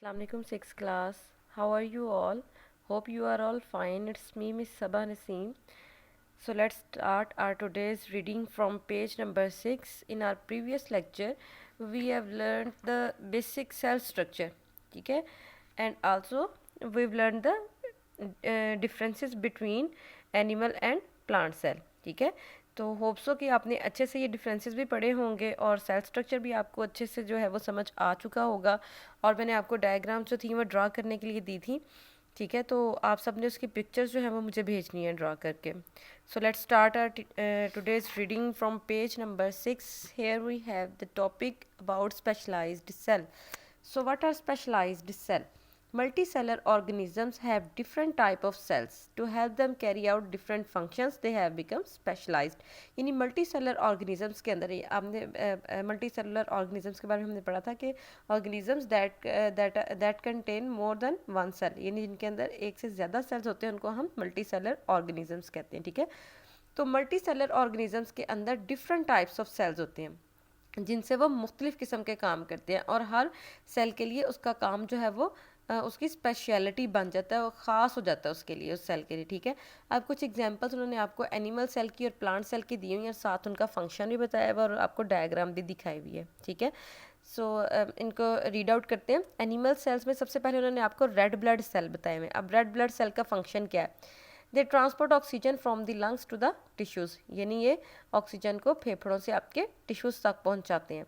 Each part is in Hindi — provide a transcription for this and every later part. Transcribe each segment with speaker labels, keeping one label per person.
Speaker 1: Assalamualaikum sixth class. How are you all? Hope you are all fine. It's me, Miss Sabah Naseem. So let's start our today's reading from page number 6. In our previous lecture, we have learned the basic cell structure. Okay? And also we've learned the differences between animal and plant cell. ठीक है, तो होप सो कि आपने अच्छे से ये डिफरेंसेस भी पढ़े होंगे और सेल स्ट्रक्चर भी आपको अच्छे से जो है वो समझ आ चुका होगा। और मैंने आपको डायग्राम जो थी वो ड्रा करने के लिए दी थी। ठीक है, तो आप सब ने उसकी पिक्चर्स जो है वो मुझे भेजनी है ड्रा करके। So let's start our today's reading from page number 6। Here we have the topic about specialised cell. So what are specialized cell? Multicellular organisms have different type of cells. To help them carry out different functions, they have become specialized. यानी multicellular organisms के अंदर आपने multicellular organisms के बारे में हमने पढ़ा था कि organisms that contain more than one cell, यानी जिनके अंदर एक से ज़्यादा cells होते हैं उनको हम multicellular organisms कहते हैं। ठीक है, तो multicellular organisms के अंदर different types of cells होते हैं जिनसे वो मुख्तलिफ़ किस्म के काम करते हैं और हर सेल के लिए उसका काम जो है वो उसकी स्पेशलिटी बन जाता है, वो ख़ास हो जाता है उसके लिए, उस सेल के लिए। ठीक है, अब कुछ एग्जांपल्स उन्होंने आपको एनिमल सेल की और प्लांट सेल की दी हुई हैं और साथ उनका फंक्शन भी बताया हुआ और आपको डायग्राम भी दिखाई हुई है। ठीक है, सो इनको रीड आउट करते हैं। एनिमल सेल्स में सबसे पहले उन्होंने आपको रेड ब्लड सेल बताए हुए। अब रेड ब्लड सेल का फंक्शन क्या है? They transport oxygen from the lungs to the tissues, यानी ये ऑक्सीजन को फेफड़ों से आपके टिश्यूज़ तक पहुंचाते हैं।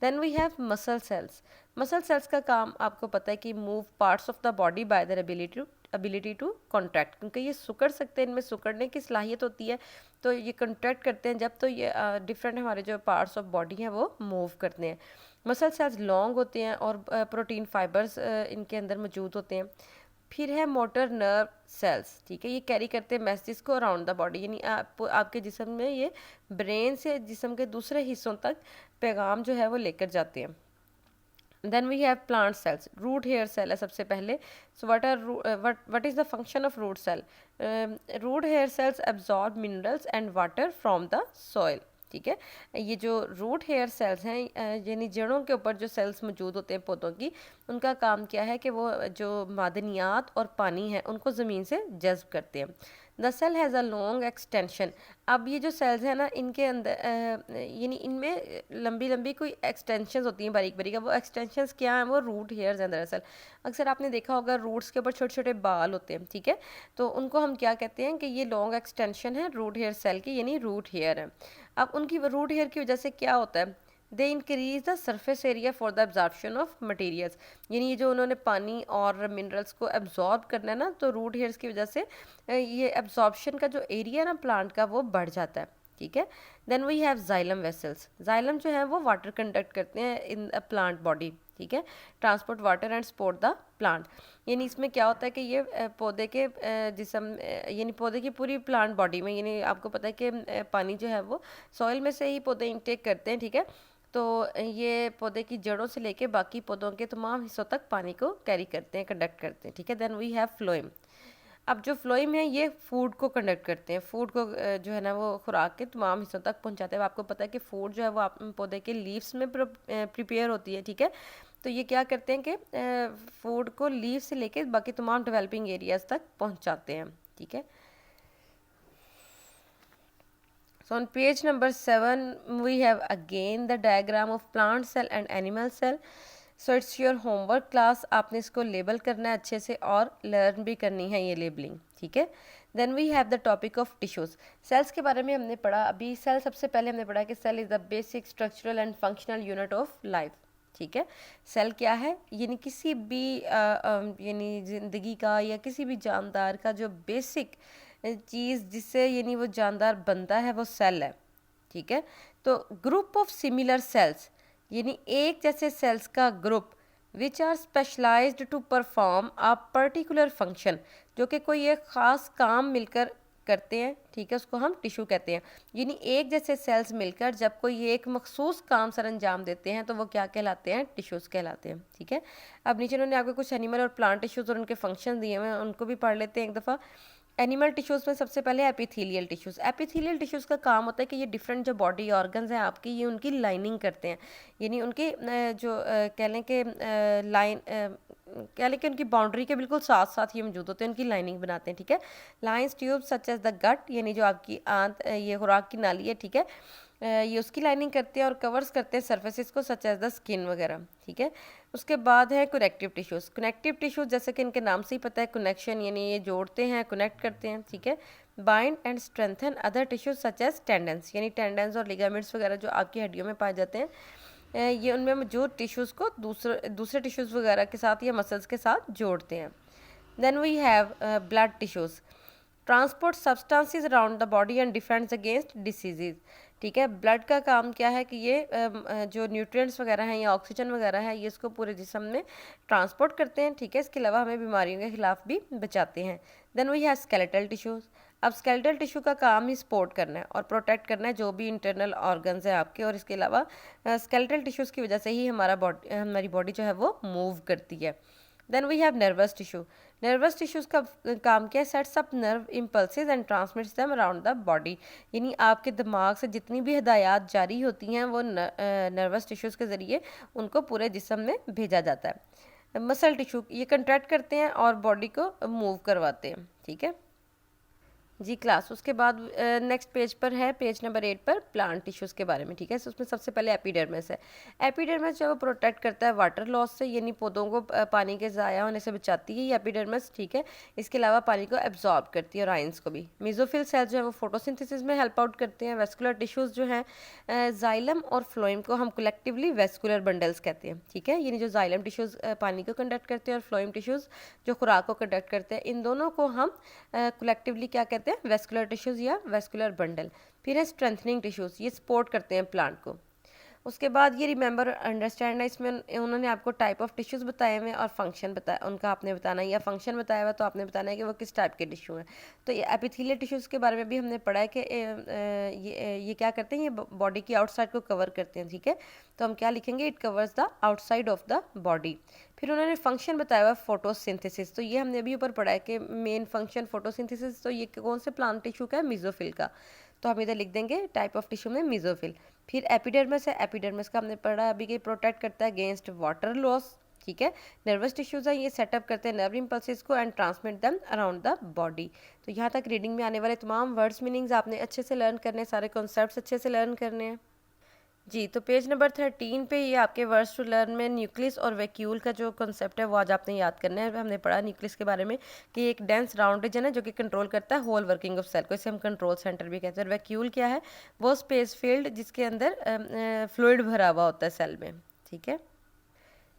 Speaker 1: Then we have muscle cells. Muscle cells का काम आपको पता है कि move parts of the body by their ability to contract, क्योंकि ये सुकड़ सकते हैं, इनमें सुकड़ने की सलाहियत होती है, तो ये कॉन्ट्रैक्ट करते हैं जब, तो ये डिफरेंट हमारे जो पार्ट्स ऑफ बॉडी हैं वो मूव करते हैं। मसल सेल्स लॉन्ग होते हैं और प्रोटीन फाइबर्स इनके अंदर मौजूद होते हैं। फिर है मोटर नर्व सेल्स। ठीक है, ये कैरी करते हैं मैसेज को अराउंड द बॉडी, यानी आपके जिस्म में ये ब्रेन से जिस्म के दूसरे हिस्सों तक पैगाम जो है वो लेकर जाते हैं। Then we have plant cells. Root hair cell है सबसे पहले। So what is the function of root cell? Root hair cells absorb minerals and water from the soil. ठीक है, ये जो रूट हेयर सेल्स हैं यानी जड़ों के ऊपर जो सेल्स मौजूद होते हैं पौधों की, उनका काम क्या है कि वो जो मादनियात और पानी है उनको ज़मीन से जज्ब करते हैं। The cell has a long extension. अब ये जो सेल्स हैं ना, इनके अंदर यानी इनमें लंबी लंबी कोई एक्सटेंशंस होती हैं, बारीक बारीक। अब वो एक्सटेंशंस क्या हैं? वो रूट हेयर्स हैं दरअसल। अक्सर आपने देखा होगा रूट्स के ऊपर छोटे छोटे बाल होते हैं। ठीक है, तो उनको हम क्या कहते हैं कि ये लॉन्ग एक्सटेंशन है रूट हेयर सेल की, यानी रूट हेयर है। अब उनकी रूट हेयर की वजह से क्या होता है? They increase the surface area for the absorption of materials, यानी ये जो उन्होंने पानी और मिनरल्स को एब्जॉर्ब करना है ना, तो रूट हेयर्स की वजह से ये एब्जॉर्प्शन का जो एरिया ना प्लांट का वो बढ़ जाता है। ठीक है, then we have xylem vessels. Xylem जो है वो वाटर कंडक्ट करते हैं इन अ प्लांट बॉडी। ठीक है, transport water and support the plant, यानी इसमें क्या होता है कि ये पौधे के जिसम यानी पौधे की पूरी प्लांट बॉडी में, यानी आपको पता है कि पानी जो है वो सॉइल में से ही पौधे इंटेक करते हैं। ठीक है, तो ये पौधे की जड़ों से लेके बाकी पौधों के तमाम हिस्सों तक पानी को कैरी करते हैं, कंडक्ट करते हैं। ठीक है, देन वी हैव फ्लोएम। अब जो फ्लोएम है ये फूड को कंडक्ट करते हैं, फूड को जो है ना वो खुराक के तमाम हिस्सों तक पहुंचाते हैं। आपको पता है कि फूड जो है वो आप पौधे के लीव्स में प्रिपेयर होती है। ठीक है, तो ये क्या करते हैं कि फूड को लीव से लेके बाकी तमाम डेवलपिंग एरियाज तक पहुंचाते हैं। ठीक है, so on page number 7 we have again the diagram of plant cell and animal cell. So it's your homework class, आपने इसको लेबल करना है अच्छे से और लर्न भी करनी है ये लेबलिंग। ठीक है, then we have the topic of tissues. Cells के बारे में हमने पढ़ा अभी। सेल सबसे पहले हमने पढ़ा कि cell is the basic structural and functional unit of life. ठीक है, सेल क्या है? यानी किसी भी यानी ज़िंदगी का या किसी भी जानदार का जो बेसिक चीज़ जिससे यानी वो जानदार बनता है वो सेल है। ठीक है, तो ग्रुप ऑफ सिमिलर सेल्स, यानी एक जैसे सेल्स का group which are specialised to perform a particular function, जो कि कोई एक ख़ास काम मिलकर करते हैं। ठीक है, उसको हम टिश्यू कहते हैं। यानी एक जैसे सेल्स मिलकर जब कोई एक मखसूस काम सर अंजाम देते हैं तो वो क्या कहलाते हैं? टिश्यूज़ कहलाते हैं। ठीक है, अब नीचे उन्होंने आपको कुछ एनिमल और प्लांट टिश्यूज़ और उनके फंक्शन दिए हुए हैं, उनको भी पढ़ लेते हैं एक दफ़ा। एनिमल टिश्यूज़ में सबसे पहले एपिथेलियल टिश्यूज़। एपिथेलियल टिश्यूज़ का काम होता है कि ये डिफरेंट जो बॉडी ऑर्गन्स हैं आपकी, ये उनकी लाइनिंग करते हैं, यानी उनके कह लें कि लाइन कह लें कि उनकी बाउंड्री के बिल्कुल साथ साथ ये मौजूद होते हैं, उनकी लाइनिंग बनाते हैं, ठीक है। Lines tube such as the gut, यानी जो आपकी आंत ये खुराक की नाली है, ठीक है, ये उसकी लाइनिंग करते हैं और कवर्स करते हैं सरफेसेस को सच एज द स्किन वगैरह, ठीक है। उसके बाद है कनेक्टिव टिश्यूज़। कनेक्टिव टिश्यूज़ जैसे कि इनके नाम से ही पता है, कनेक्शन यानी ये जोड़ते हैं, कनेक्ट करते हैं, ठीक है। Bind and strengthen other tissues such as tendons, यानी टेंडेंस और लिगामेंट्स वगैरह जो आपकी हड्डियों में पाए जाते हैं, ये उनमें मौजूद टिश्यूज़ को दूसरे टिश्यूज़ वगैरह के साथ या मसल्स के साथ जोड़ते हैं। Then we have blood tissues, transport substances around the body and defends against diseases, ठीक है। ब्लड का काम क्या है कि ये जो न्यूट्रिएंट्स वगैरह हैं या ऑक्सीजन वगैरह है, ये इसको पूरे जिस्म में ट्रांसपोर्ट करते हैं, ठीक है। इसके अलावा हमें बीमारियों के खिलाफ भी बचाते हैं। Then we have skeletal tissues. अब स्केलेटल टिश्यू का काम ही सपोर्ट करना है और प्रोटेक्ट करना है जो भी इंटरनल ऑर्गन्स हैं आपके, और इसके अलावा स्केलेटल टिश्यूज़ की वजह से ही हमारी बॉडी जो है वो मूव करती है। Then we have nervous tissue. Nervous tissues का काम क्या है, sets up nerve impulses and transmits them around the body, यानी आपके दिमाग से जितनी भी हिदायत जारी होती हैं वो नर्वस टिश्यूज़ के ज़रिए उनको पूरे जिस्म में भेजा जाता है। मसल टिश्यू ये कंट्रैक्ट करते हैं और बॉडी को मूव करवाते हैं, ठीक है जी क्लास। उसके बाद नेक्स्ट पेज पर है, पेज नंबर 8 पर प्लांट टिश्यूज़ के बारे में, ठीक है। उसमें सबसे पहले एपिडर्मिस है। एपिडर्मिस जो है वो प्रोटेक्ट करता है वाटर लॉस से, यानी पौधों को पानी के ज़ाया होने से बचाती है ये एपिडर्मिस, ठीक है। इसके अलावा पानी को एब्जॉर्ब करती है और आयंस को भी। मेसोफिल सेल्स जो है वो फोटोसिंथेसिस में हेल्प आउट करते हैं। वेस्कुलर टिश्यूज़ जो हैं, जाइलम और फ्लोएम को हम कलेक्टिवली वेस्कुलर बंडल्स कहते हैं, ठीक है। यानी जो जाइलम टिश्यूज़ पानी को कंडक्ट करते हैं और फ्लोएम टिश्यूज़ जो खुराक को कंडक्ट करते हैं, इन दोनों को हम कलेक्टिवली क्या कहते हैं, वेस्कुलर टिश्यूज़ या वेस्कुलर बंडल। फिर है स्ट्रेंथनिंग टिश्यूज़, ये सपोर्ट करते हैं प्लांट को। उसके बाद ये रिमेंबर अंडरस्टैंड है, इसमें उन्होंने आपको टाइप ऑफ टिश्यूज़ बताए हुए हैं और फंक्शन बताया, उनका आपने बताना है, या फंक्शन बताया हुआ तो आपने बताना है कि वो किस टाइप के टिश्यू हैं। तो ये एपिथेलियल टिश्यूज़ के बारे में भी हमने पढ़ा है कि ये क्या करते हैं, ये बॉडी की आउटसाइड को कवर करते हैं, ठीक है। तो हम क्या लिखेंगे, it covers the outside of the body. फिर उन्होंने फंक्शन बताया हुआ फोटोसिंथेसिस, तो ये हमने अभी ऊपर पढ़ा है कि मेन फंक्शन फोटोसिंथेसिस, तो ये कौन से प्लांट टिश्यू का है, मेसोफिल का, तो हम इधर लिख देंगे टाइप ऑफ टिश्यू में मेसोफिल। फिर एपिडर्मिस है, एपिडर्मिस का हमने पढ़ा अभी कि प्रोटेक्ट करता है अगेंस्ट वाटर लॉस, ठीक है। नर्वस टिश्यूज़ है, ये सेटअप करते हैं नर्व इम्पल्सेस को and transmit them around the body. तो यहाँ तक रीडिंग में आने वाले तमाम वर्ड्स मीनिंग्स आपने अच्छे से लर्न करने, सारे कॉन्सेप्ट्स अच्छे से लर्न करने हैं जी। तो पेज नंबर 13 पे ये आपके वर्ड्स टू लर्न में न्यूक्लियस और वैक्यूल का जो कॉन्सेप्ट है वो आज आपने याद करना है। हमने पढ़ा न्यूक्लियस के बारे में कि एक डेंस राउंड रीजन है जो कि कंट्रोल करता है होल वर्किंग ऑफ सेल को, इसे हम कंट्रोल सेंटर भी कहते हैं। वैक्यूल क्या है, वो स्पेस फील्ड जिसके अंदर फ्लूइड भरा हुआ होता है सेल में, ठीक है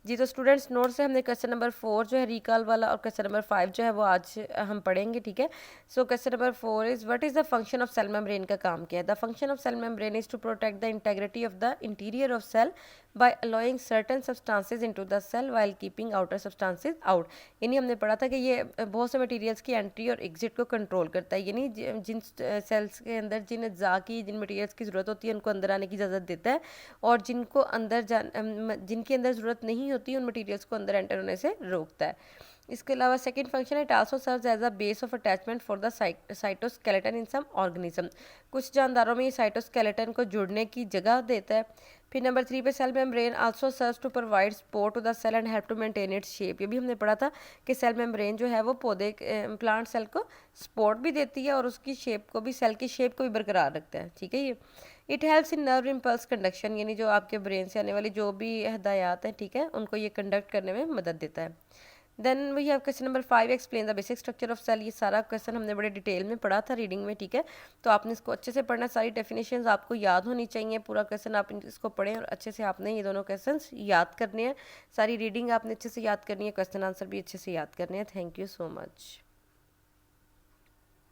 Speaker 1: जी। तो स्टूडेंट्स नोट से हमने क्वेश्चन नंबर 4 जो है रिकॉल वाला और क्वेश्चन नंबर 5 जो है वो आज हम पढ़ेंगे, ठीक है। So question number 4 is what is the function of cell membrane का काम क्या है। The function of cell membrane is to protect the integrity of the interior of cell by allowing certain substances into the cell while keeping outer substances out. यानी हमने पढ़ा था कि ये बहुत से मटेरियल्स की एंट्री और एग्जिट को कंट्रोल करता है, यानी जिन सेल्स के अंदर जिन अज्जा की जिन मटेरियल्स की ज़रूरत होती है उनको अंदर आने की इजाज़त देता है, और जिनको जिनकी अंदर ज़रूरत नहीं होती उन मटेरियल्स को अंदर एंटर होने से रोकता है। इसके अलावा सेकंड फंक्शन है, it also serves as a base of attachment for the cytoskeleton in some organism. कुछ जानदारों में ये साइटोस्केलेटन को जुड़ने की जगह देता है। फिर नंबर 3 पे cell membrane also serves to provide support to the cell and help to maintain its shape. ये भी हमने पढ़ा था कि सेल मेम्ब्रेन जो है वो पौधे प्लांट सेल को सपोर्ट भी देती है और उसकी शेप को भी, सेल की शेप को भी बरकरार रखता है, ठीक है। ये it helps in nerve impulse conduction, यानी जो आपके ब्रेन से आने वाली जो भी हदायत हैं, ठीक है, उनको ये कंडक्ट करने में मदद देता है। Then we have question number 5 explain the basic structure of cell. ये सारा क्वेश्चन हमने बड़े डिटेल में पढ़ा था रीडिंग में, ठीक है। तो आपने इसको अच्छे से पढ़ना, सारी डेफिनेशंस आपको याद होनी चाहिए, पूरा क्वेश्चन आप इसको पढ़ें और अच्छे से आपने ये दोनों क्वेश्चन याद करने हैं। सारी रीडिंग आपने अच्छे से याद करनी है, क्वेश्चन आंसर भी अच्छे से याद करने हैं। Thank you so much.